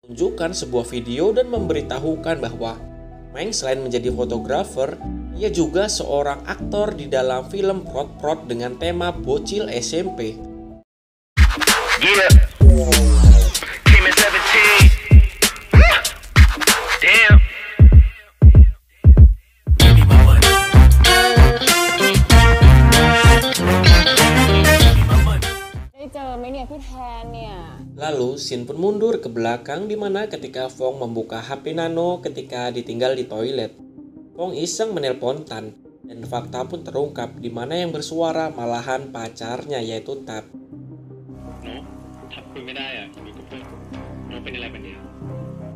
Tunjukkan sebuah video dan memberitahukan bahwa Meng selain menjadi fotografer, ia juga seorang aktor di dalam film Prot-Prot dengan tema bocil SMP. Yeah. Came at 17. Damn. Lalu Shin pun mundur ke belakang di mana ketika Fong membuka HP Nano ketika ditinggal di toilet. Fong iseng menelpon Tan dan fakta pun terungkap di mana yang bersuara malahan pacarnya yaitu Tap.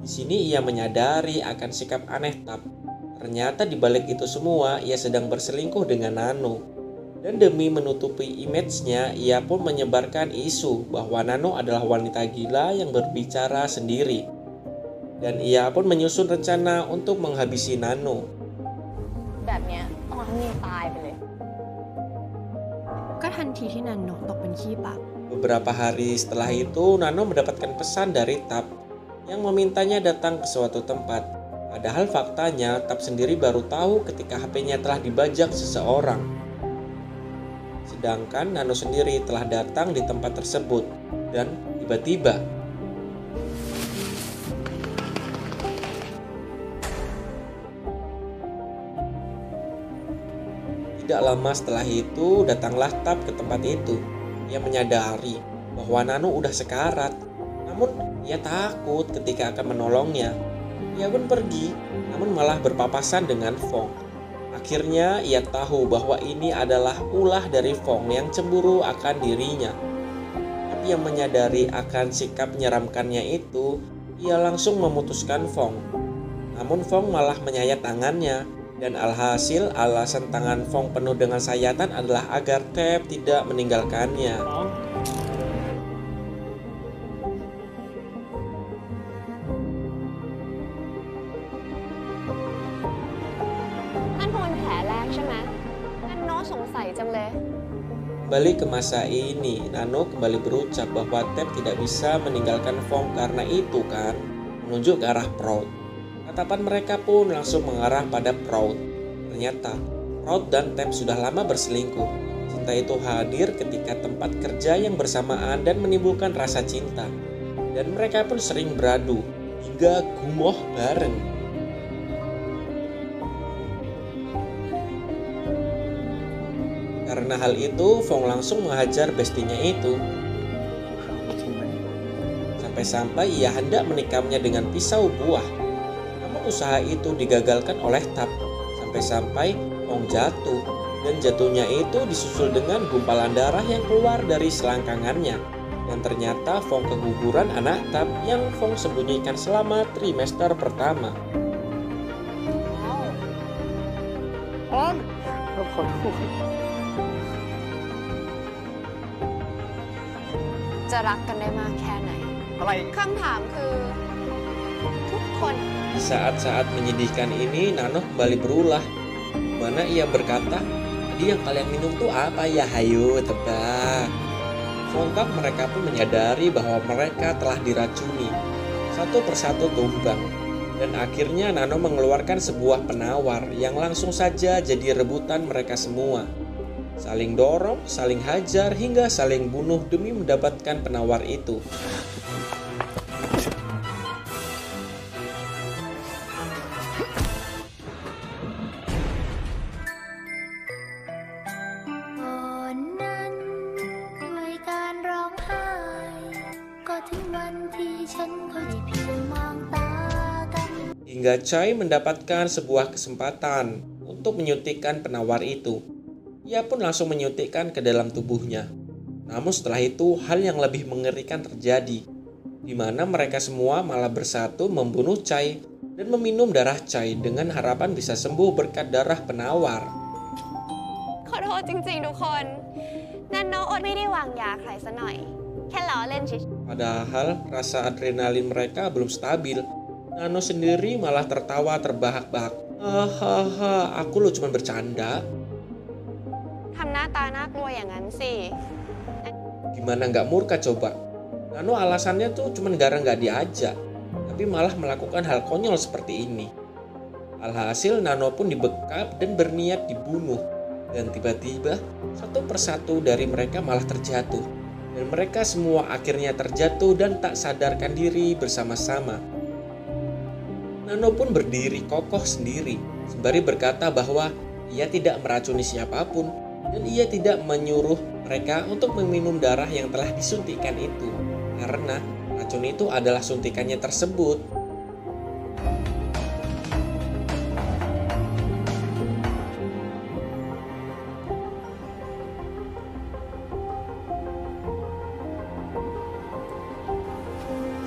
Di sini ia menyadari akan sikap aneh Tap. Ternyata di balik itu semua ia sedang berselingkuh dengan Nano. Dan demi menutupi image-nya, ia pun menyebarkan isu bahwa Nano adalah wanita gila yang berbicara sendiri. Dan ia pun menyusun rencana untuk menghabisi Nano. Beberapa hari setelah itu, Nano mendapatkan pesan dari Tap yang memintanya datang ke suatu tempat. Padahal faktanya, Tap sendiri baru tahu ketika HP-nya telah dibajak seseorang. Sedangkan Nano sendiri telah datang di tempat tersebut dan tiba-tiba tidak lama setelah itu datanglah Tap ke tempat itu. Ia menyadari bahwa Nano udah sekarat, namun ia takut ketika akan menolongnya. Ia pun pergi, namun malah berpapasan dengan Fong. Akhirnya ia tahu bahwa ini adalah ulah dari Fong yang cemburu akan dirinya. Tapi yang menyadari akan sikap menyeramkannya itu, ia langsung memutuskan Fong. Namun Fong malah menyayat tangannya, dan alhasil alasan tangan Fong penuh dengan sayatan adalah agar Tap tidak meninggalkannya. Kembali ke masa ini, Nano kembali berucap bahwa Tap tidak bisa meninggalkan Fong karena itu kan, menunjuk ke arah Proud. Tatapan mereka pun langsung mengarah pada Proud. Ternyata, Proud dan Tap sudah lama berselingkuh. Cinta itu hadir ketika tempat kerja yang bersamaan dan menimbulkan rasa cinta. Dan mereka pun sering beradu, hingga gumoh bareng. Karena hal itu, Fong langsung menghajar bestinya itu. Sampai-sampai ia hendak menikamnya dengan pisau buah. Namun usaha itu digagalkan oleh Tap. Sampai-sampai Fong jatuh. Dan jatuhnya itu disusul dengan gumpalan darah yang keluar dari selangkangannya. Dan ternyata Fong keguguran anak Tap yang Fong sembunyikan selama trimester pertama. Om, จะรักกันได้มากแค่ไหน อะไร คำถามคือทุกคน Di saat-saat menyedihkan ini, Nano kembali berulah. Mana ia berkata, tadi yang kalian minum tuh apa ya? Hayo tebak. Sontak mereka pun menyadari bahwa mereka telah diracuni. Satu persatu tumbang. Dan akhirnya Nano mengeluarkan sebuah penawar yang langsung saja jadi rebutan mereka semua. Saling dorong, saling hajar, hingga saling bunuh demi mendapatkan penawar itu. Hingga Chai mendapatkan sebuah kesempatan untuk menyuntikkan penawar itu. Ia pun langsung menyuntikkan ke dalam tubuhnya. Namun setelah itu hal yang lebih mengerikan terjadi, di mana mereka semua malah bersatu membunuh Chai dan meminum darah Chai dengan harapan bisa sembuh berkat darah penawar. ขอโทษจริงๆทุกคนนันโนอดไม่ได้วางยาใครซะหน่อยแค่ล้อเล่นเฉย Padahal rasa adrenalin mereka belum stabil. Nano sendiri malah tertawa terbahak-bahak. Hahaha, aku lo cuma bercanda. ทำหน้าตาน่ากลัวอย่างนั้นสิ Gimana nggak murka coba? Nano alasannya tuh cuma gara nggak diajak. tapi malah melakukan hal konyol seperti ini. Alhasil Nano pun dibekap dan berniat dibunuh. Dan tiba-tiba satu persatu dari mereka malah terjatuh. Dan mereka semua akhirnya terjatuh dan tak sadarkan diri bersama-sama. Nano pun berdiri kokoh sendiri, sembari berkata bahwa ia tidak meracuni siapapun dan ia tidak menyuruh mereka untuk meminum darah yang telah disuntikkan itu, karena racun itu adalah suntikannya tersebut.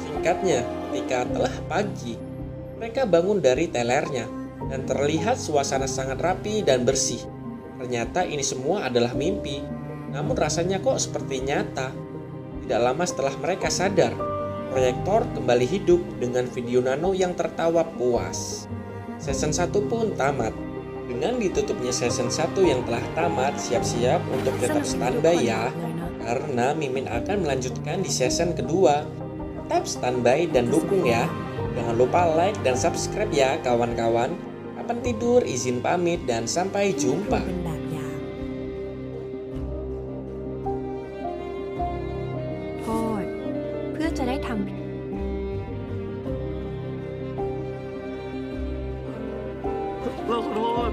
Singkatnya, ketika telah pagi, mereka bangun dari telernya dan terlihat suasana sangat rapi dan bersih. Ternyata ini semua adalah mimpi, namun rasanya kok seperti nyata. Tidak lama setelah mereka sadar, proyektor kembali hidup dengan video Nano yang tertawa puas. Season 1 pun tamat. Dengan ditutupnya season 1 yang telah tamat, siap-siap untuk tetap standby ya, karena Mimin akan melanjutkan di season kedua. Tetap standby dan dukung ya. Jangan lupa like dan subscribe ya kawan-kawan. Kapan tidur, izin pamit dan sampai jumpa. เป็นแบบอย่างโทษเพื่อจะได้ทำ เราขอโทษ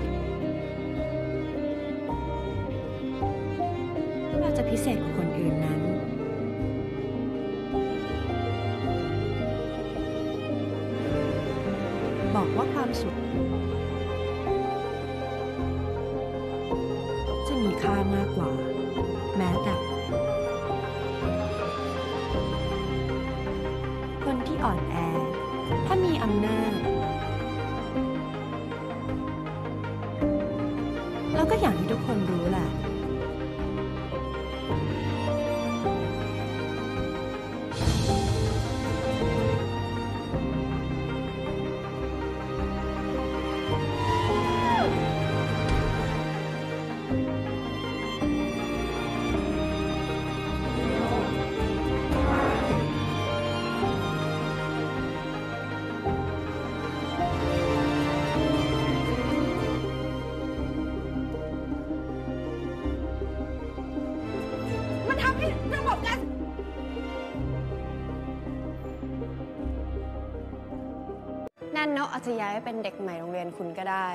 เราจะพิเศษกว่าคนอื่นนั้น บอกว่าความสุขจะมีค่ามากกว่า แม้แต่ คนที่อ่อนแอ ถ้ามีอำนาจ เราก็อย่างที่ทุกคนรู้แหละ มันทำให้ระบบการนั่นเนาะอาจจะย้ายไปเป็นเด็กใหม่โรงเรียนคุณก็ได้